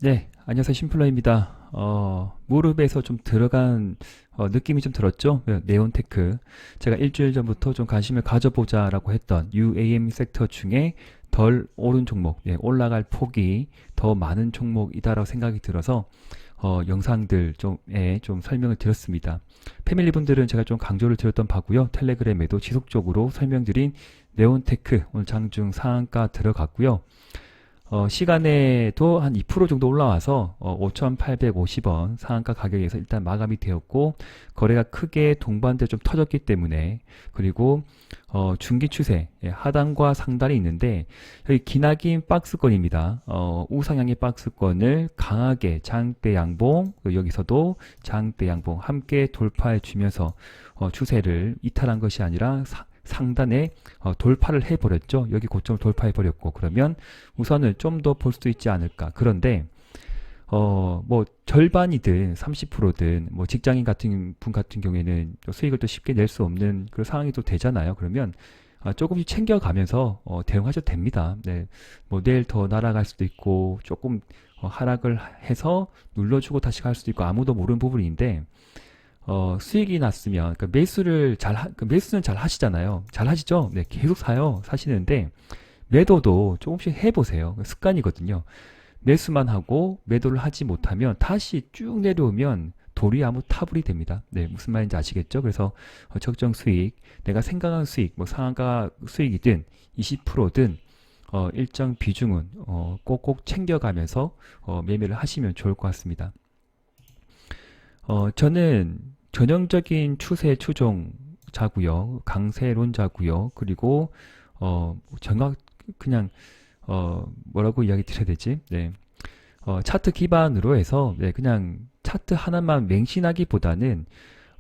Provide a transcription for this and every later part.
네, 안녕하세요. 심플러입니다. 무릎에서 좀 들어간 느낌이 좀 들었죠? 네, 네온테크. 제가 일주일 전부터 좀 관심을 가져보자라고 했던 UAM 섹터 중에 덜 오른 종목, 올라갈 폭이 더 많은 종목이다라고 생각이 들어서 영상들 좀에 좀 설명을 드렸습니다. 패밀리 분들은 제가 좀 강조를 드렸던 바고요. 텔레그램에도 지속적으로 설명드린 네온테크 오늘 장중 상한가 들어갔고요. 시간에도 한 2% 정도 올라와서 5,850원 상한가 가격에서 일단 마감이 되었고, 거래가 크게 동반돼 좀 터졌기 때문에, 그리고 중기 추세, 하단과 상단이 있는데 여기 기나긴 박스권입니다. 우상향의 박스권을 강하게 장대 양봉, 여기서도 장대 양봉 함께 돌파해 주면서 추세를 이탈한 것이 아니라 상단에 돌파를 해버렸죠. 여기 고점을 돌파해버렸고, 그러면 우선은 좀 더 볼 수도 있지 않을까. 그런데 뭐 절반이든 30%든 뭐 직장인 같은 분 같은 경우에는 수익을 또 쉽게 낼 수 없는 그런 상황이 또 되잖아요. 그러면 조금씩 챙겨가면서 대응하셔도 됩니다. 네, 뭐 내일 더 날아갈 수도 있고, 조금 하락을 해서 눌러주고 다시 갈 수도 있고, 아무도 모르는 부분인데, 수익이 났으면, 그러니까 매수는 잘 하시잖아요. 잘 하시죠? 네, 계속 사시는데, 매도도 조금씩 해보세요. 습관이거든요. 매수만 하고 매도를 하지 못하면 다시 쭉 내려오면 돌이 아무 타불이 됩니다. 네, 무슨 말인지 아시겠죠? 그래서 적정 수익, 내가 생각한 수익, 뭐 상한가 수익이든 20%든 일정 비중은 꼭꼭 챙겨가면서 매매를 하시면 좋을 것 같습니다. 저는 전형적인 추세 추종자고요, 강세론자고요, 그리고 정확 그냥 뭐라고 이야기 드려야 되지? 네. 차트 기반으로 해서 네, 그냥 차트 하나만 맹신하기보다는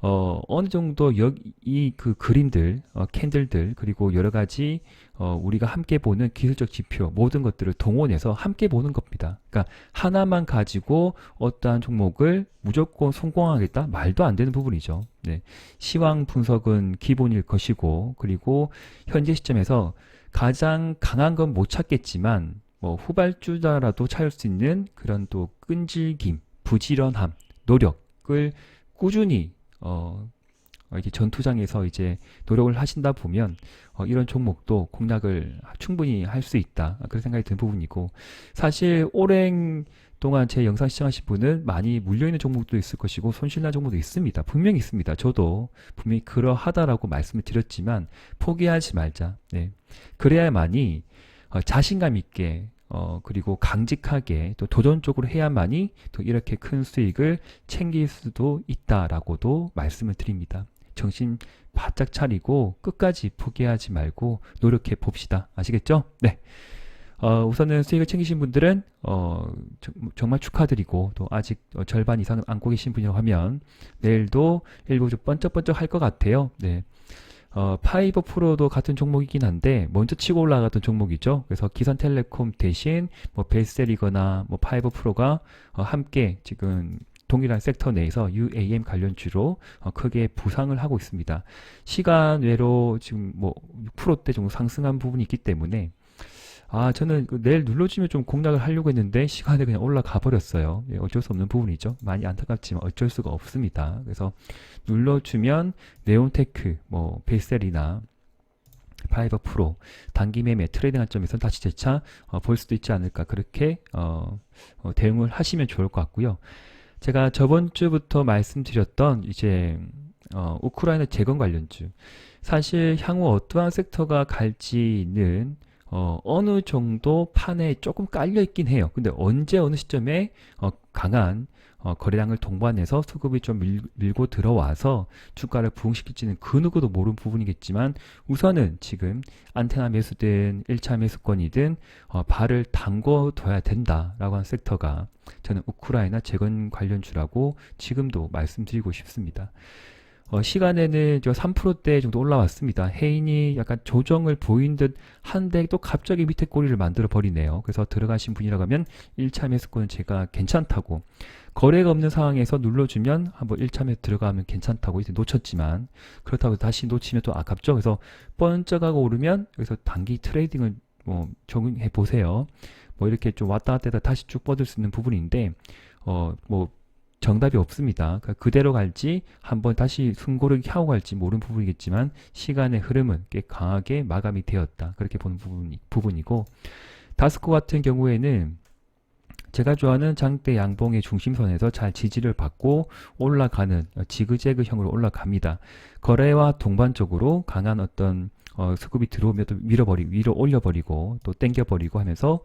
어느 정도 이 그 그림들, 캔들들, 그리고 여러 가지 우리가 함께 보는 기술적 지표, 모든 것들을 동원해서 함께 보는 겁니다. 그러니까 하나만 가지고 어떠한 종목을 무조건 성공하겠다? 말도 안 되는 부분이죠. 네. 시황 분석은 기본일 것이고, 그리고 현재 시점에서 가장 강한 건 못 찾겠지만 뭐 후발주자라도 찾을 수 있는 그런 또 끈질김, 부지런함, 노력을 꾸준히 이렇게 전투장에서 이제 노력을 하신다 보면 이런 종목도 공략을 충분히 할 수 있다, 그런 생각이 든 부분이고, 사실 오랜 동안 제 영상 시청하신 분은 많이 물려있는 종목도 있을 것이고 손실난 종목도 있습니다. 분명히 있습니다. 저도 분명히 그러하다라고 말씀을 드렸지만 포기하지 말자. 네. 그래야만이 자신감 있게 그리고 강직하게 또 도전적으로 해야만이 또 이렇게 큰 수익을 챙길 수도 있다라고도 말씀을 드립니다. 정신 바짝 차리고 끝까지 포기하지 말고 노력해 봅시다. 아시겠죠? 네. 우선은 수익을 챙기신 분들은 정말 축하드리고, 또 아직 절반 이상은 안고 계신 분이라고 하면 내일도 일부 좀 번쩍번쩍 할 것 같아요. 네. 파이버 프로도 같은 종목이긴 한데 먼저 치고 올라가던 종목이죠. 그래서 기선텔레콤 대신 뭐 벨셀이거나 뭐 파이버 프로가 함께 지금 동일한 섹터 내에서 UAM 관련주로 크게 부상을 하고 있습니다. 시간 외로 지금 뭐 6%대 정도 상승한 부분이 있기 때문에, 저는 내일 눌러주면 좀 공략을 하려고 했는데 시간에 그냥 올라가 버렸어요. 예, 어쩔 수 없는 부분이죠. 많이 안타깝지만 어쩔 수가 없습니다. 그래서 눌러주면 네온테크, 뭐 벨셀이나 파이버 프로 단기 매매 트레이딩 관점에서 다시 재차 볼 수도 있지 않을까, 그렇게 대응을 하시면 좋을 것 같고요. 제가 저번 주부터 말씀드렸던 이제 우크라이나 재건 관련주, 사실 향후 어떠한 섹터가 갈지는 어느 정도 판에 조금 깔려 있긴 해요. 근데 언제 어느 시점에 강한 거래량을 동반해서 수급이 좀 밀고 들어와서 주가를 부흥시킬지는 그 누구도 모르는 부분이겠지만, 우선은 지금 안테나 매수든 1차 매수권이든 발을 담궈둬야 된다라고 하는 섹터가 저는 우크라이나 재건 관련주라고 지금도 말씀드리고 싶습니다. 시간에는 저 3%대 정도 올라왔습니다. 해인이 약간 조정을 보인 듯 한데 또 갑자기 밑에 꼬리를 만들어 버리네요. 그래서 들어가신 분이라고 하면 1차 매수권은 제가 괜찮다고, 거래가 없는 상황에서 눌러주면 한번 1차 매수 들어가면 괜찮다고 이제 놓쳤지만, 그렇다고 다시 놓치면 또 아깝죠. 그래서 번쩍하고 오르면 여기서 단기 트레이딩을 적용해 보세요. 뭐 이렇게 좀 왔다 갔다 해서 다시 쭉 뻗을 수 있는 부분인데 뭐 정답이 없습니다. 그러니까 그대로 갈지 한번 다시 숨고르기 하고 갈지 모르는 부분이겠지만 시간의 흐름은 꽤 강하게 마감이 되었다. 그렇게 보는 부분이고 다스코 같은 경우에는 제가 좋아하는 장대 양봉의 중심선에서 잘 지지를 받고 올라가는 지그재그형으로 올라갑니다. 거래와 동반적으로 강한 어떤 수급이 들어오면 또 위로 올려버리고 또 땡겨버리고 하면서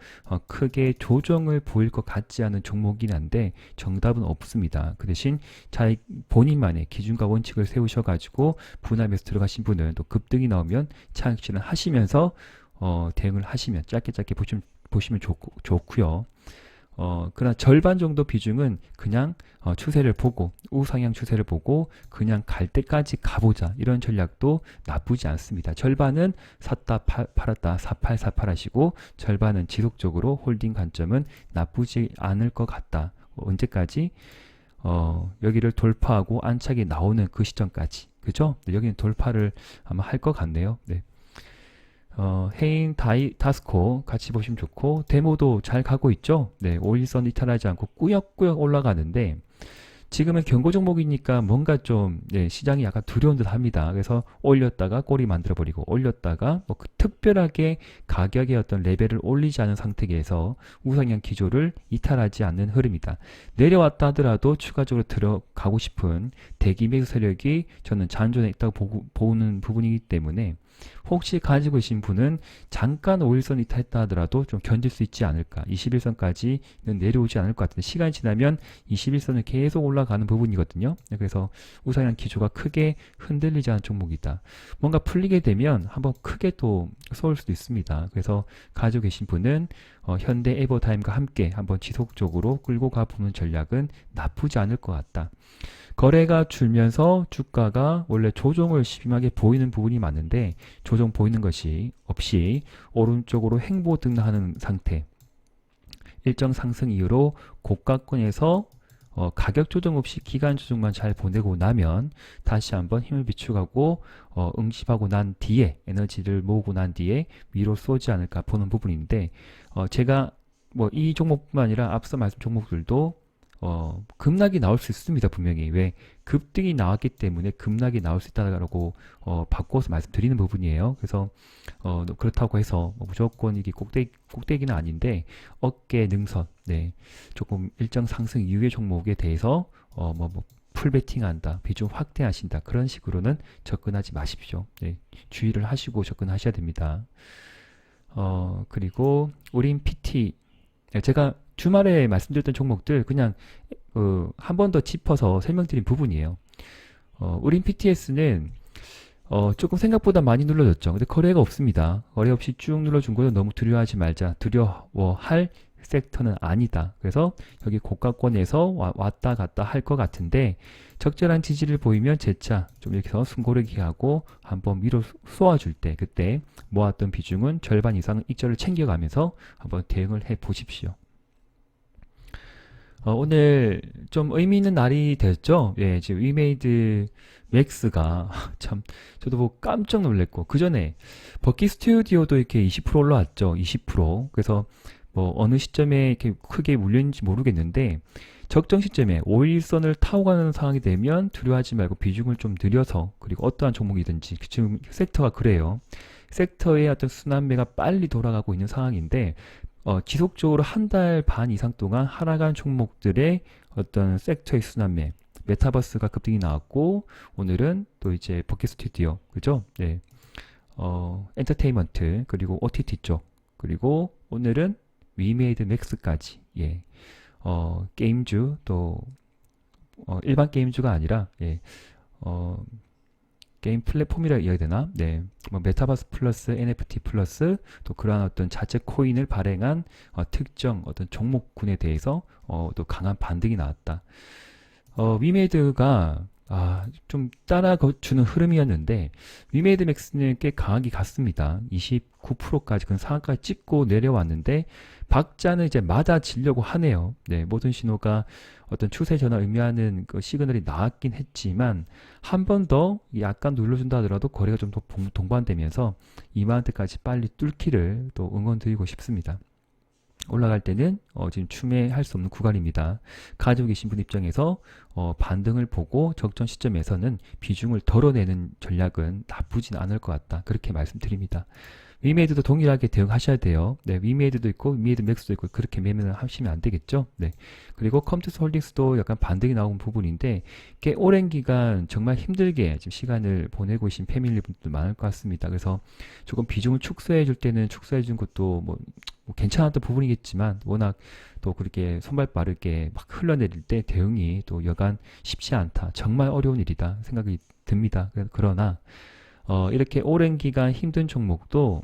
크게 조정을 보일 것 같지 않은 종목이긴 한데 정답은 없습니다. 그 대신 잘 본인만의 기준과 원칙을 세우셔가지고 분할 매수 들어가신 분은 또 급등이 나오면 차익 실현 하시면서 대응을 하시면 짧게 보시면 좋고요. 그러나 절반 정도 비중은 그냥 추세를 보고 우상향 추세를 보고 그냥 갈 때까지 가보자 이런 전략도 나쁘지 않습니다. 절반은 샀다 팔았다 사팔 하시고 절반은 지속적으로 홀딩 관점은 나쁘지 않을 것 같다. 언제까지? 여기를 돌파하고 안착이 나오는 그 시점까지 그죠? 네, 여기는 돌파를 아마 할 것 같네요. 네. 해인 다스코 같이 보시면 좋고 데모도 잘 가고 있죠. 네, 5일선 이탈하지 않고 꾸역꾸역 올라가는데 지금은 경고 종목이니까 뭔가 좀 시장이 약간 두려운 듯 합니다. 그래서 올렸다가 꼬리 만들어 버리고 올렸다가 뭐 특별하게 가격의 어떤 레벨을 올리지 않은 상태에서 우상향 기조를 이탈하지 않는 흐름이다. 내려왔다 하더라도 추가적으로 들어가고 싶은 대기 매수 세력이 저는 잔존해 있다고 보는 부분이기 때문에 혹시 가지고 계신 분은 잠깐 5일선 이탈했다 하더라도 좀 견딜 수 있지 않을까. 21선까지는 내려오지 않을 것 같은데 시간이 지나면 21선은 계속 올라가는 부분이거든요. 그래서 우상향 기조가 크게 흔들리지 않은 종목이다. 뭔가 풀리게 되면 한번 크게 또 쏠 수도 있습니다. 그래서 가지고 계신 분은 현대 에버타임과 함께 한번 지속적으로 끌고 가보는 전략은 나쁘지 않을 것 같다. 거래가 줄면서 주가가 원래 조정을 심하게 보이는 부분이 많은데 조정 보이는 것이 없이 오른쪽으로 횡보 등락하는 상태 일정 상승 이후로 고가권에서 가격 조정 없이 기간 조정만 잘 보내고 나면 다시 한번 힘을 비축하고 응집하고 난 뒤에 에너지를 모으고 난 뒤에 위로 쏘지 않을까 보는 부분인데 제가 뭐 이 종목뿐만 아니라 앞서 말씀 종목들도 급락이 나올 수 있습니다. 분명히. 왜? 급등이 나왔기 때문에 급락이 나올 수 있다고 바꿔서 말씀드리는 부분이에요. 그래서 그렇다고 해서 뭐 무조건 이게 꼭대기는 아닌데 어깨 능선, 네, 조금 일정 상승 이후의 종목에 대해서 풀베팅한다, 비중 확대하신다 그런 식으로는 접근하지 마십시오. 네, 주의를 하시고 접근하셔야 됩니다. 그리고 우린 PT 제가 주말에 말씀드렸던 종목들 그냥 한 번 더 짚어서 설명드린 부분이에요. 우린 PTS는 조금 생각보다 많이 눌러졌죠. 근데 거래가 없습니다. 거래 없이 쭉 눌러준 거는 너무 두려워하지 말자. 두려워할 섹터는 아니다. 그래서 여기 고가권에서 왔다 갔다 할 것 같은데 적절한 지지를 보이면 재차 좀 이렇게 해서 숨고르기 하고 한번 위로 쏘아줄 때 그때 모았던 비중은 절반 이상 익절을 챙겨가면서 한번 대응을 해 보십시오. 오늘 좀 의미 있는 날이 됐죠? 예, 지금 위메이드 맥스가 참 저도 보고 깜짝 놀랐고 그 전에 버키 스튜디오도 이렇게 20% 올라왔죠. 20%. 그래서 뭐 어느 시점에 이렇게 크게 물렸는지 모르겠는데 적정 시점에 5일선을 타고 가는 상황이 되면 두려워하지 말고 비중을 좀 늘려서 그리고 어떠한 종목이든지 지금 섹터가 그래요. 섹터의 어떤 순환매가 빨리 돌아가고 있는 상황인데 지속적으로 한 달 반 이상 동안 하락한 종목들의 어떤 섹터의 순환매 메타버스가 급등이 나왔고 오늘은 또 이제 버킷 스튜디오 그죠? 네. 엔터테인먼트 그리고 OTT 쪽 그리고 오늘은 위메이드 맥스까지 예. 게임주 또 일반 게임주가 아니라 예. 게임 플랫폼이라 해야 되나? 네. 뭐 메타버스 플러스 NFT 플러스 또 그러한 어떤 자체 코인을 발행한 특정 어떤 종목군에 대해서 또 강한 반등이 나왔다. 위메이드가 좀 따라주는 흐름이었는데 위메이드 맥스는 꽤 강하게 갔습니다. 29%까지 그 상한가까지 찍고 내려왔는데 박자는 이제 맞아지려고 하네요. 네, 모든 신호가 어떤 추세 전환 의미하는 그 시그널이 나왔긴 했지만 한 번 더 약간 눌러준다 하더라도 거래가 좀 더 동반되면서 2만원대까지 빨리 뚫기를 또 응원드리고 싶습니다. 올라갈 때는 지금 추매할 수 없는 구간입니다. 가지고 계신 분 입장에서 반등을 보고 적정 시점에서는 비중을 덜어내는 전략은 나쁘진 않을 것 같다. 그렇게 말씀드립니다. 위메이드도 동일하게 대응하셔야 돼요. 네, 위메이드도 있고 위메이드 맥스도 있고 그렇게 매매를 하시면 안 되겠죠. 네, 그리고 컴투스 홀딩스도 약간 반등이 나온 부분인데 꽤 오랜 기간 정말 힘들게 지금 시간을 보내고 계신 패밀리 분들도 많을 것 같습니다. 그래서 조금 비중을 축소해 줄 때는 축소해 준 것도 뭐 괜찮았던 부분이겠지만 워낙 또 그렇게 손발 빠르게 막 흘러내릴 때 대응이 또 여간 쉽지 않다. 정말 어려운 일이다 생각이 듭니다. 그러나 이렇게 오랜 기간 힘든 종목도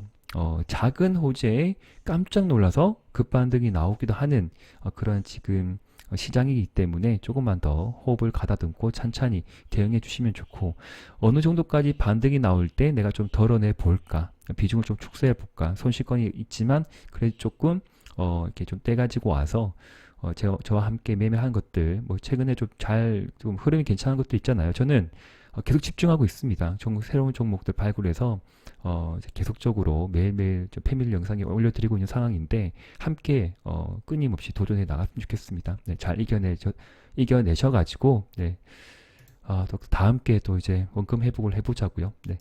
작은 호재에 깜짝 놀라서 급반등이 나오기도 하는 그런 지금 시장이기 때문에 조금만 더 호흡을 가다듬고 천천히 대응해 주시면 좋고, 어느 정도까지 반등이 나올 때 내가 좀 덜어내 볼까, 비중을 좀 축소해 볼까, 손실권이 있지만 그래도 조금 이렇게 좀 떼가지고 와서 저와 함께 매매한 것들, 뭐 최근에 좀 흐름이 괜찮은 것도 있잖아요. 저는 계속 집중하고 있습니다. 새로운 종목들 발굴해서 이제 계속적으로 매일매일 패밀리 영상에 올려드리고 있는 상황인데, 함께 끊임없이 도전해 나갔으면 좋겠습니다. 네, 잘 이겨내셔가지고, 네, 또 다 함께 또 이제 원금 회복을 해보자고요. 네.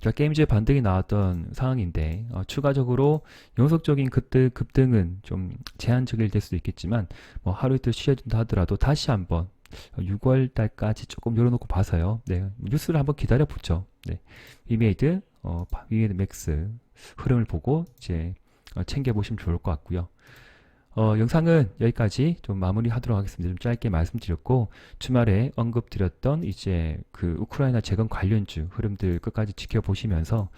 자, 게임즈의 반등이 나왔던 상황인데, 추가적으로 연속적인 급등은 좀 제한적일 될 수도 있겠지만, 뭐 하루 이틀 쉬어준다 하더라도 다시 한번 6월 달까지 조금 열어놓고 봐서요. 네, 뉴스를 한번 기다려보죠. 네, 위메이드, 위메이드 맥스 흐름을 보고 이제 챙겨보시면 좋을 것 같고요. 영상은 여기까지 좀 마무리하도록 하겠습니다. 좀 짧게 말씀드렸고, 주말에 언급드렸던 이제 그 우크라이나 재건 관련주 흐름들 끝까지 지켜보시면서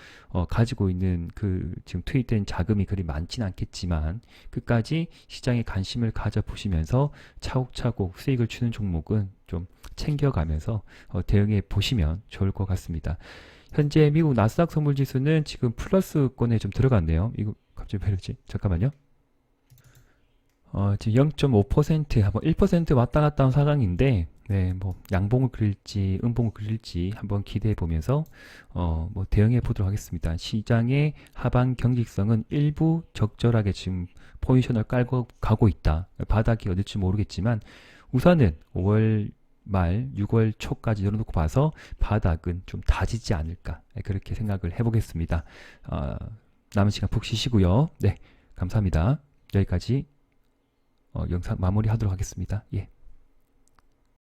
가지고 있는 그 지금 투입된 자금이 그리 많지는 않겠지만 끝까지 시장에 관심을 가져보시면서 차곡차곡 수익을 주는 종목은 좀 챙겨가면서 대응해 보시면 좋을 것 같습니다. 현재 미국 나스닥 선물지수는 지금 플러스권에 좀 들어갔네요. 이거 갑자기 왜 이러지? 잠깐만요. 지금 0.5% 한번 1% 왔다 갔다 한 상황인데, 네, 뭐 양봉을 그릴지 음봉을 그릴지 한번 기대해 보면서 뭐 대응해 보도록 하겠습니다. 시장의 하방 경직성은 일부 적절하게 지금 포지션을 깔고 가고 있다. 바닥이 어딜지 모르겠지만 우선은 5월 말 6월 초까지 열어놓고 봐서 바닥은 좀 다지지 않을까, 그렇게 생각을 해보겠습니다. 남은 시간 푹 쉬시고요. 네, 감사합니다. 여기까지 영상 마무리하도록 하겠습니다. 예.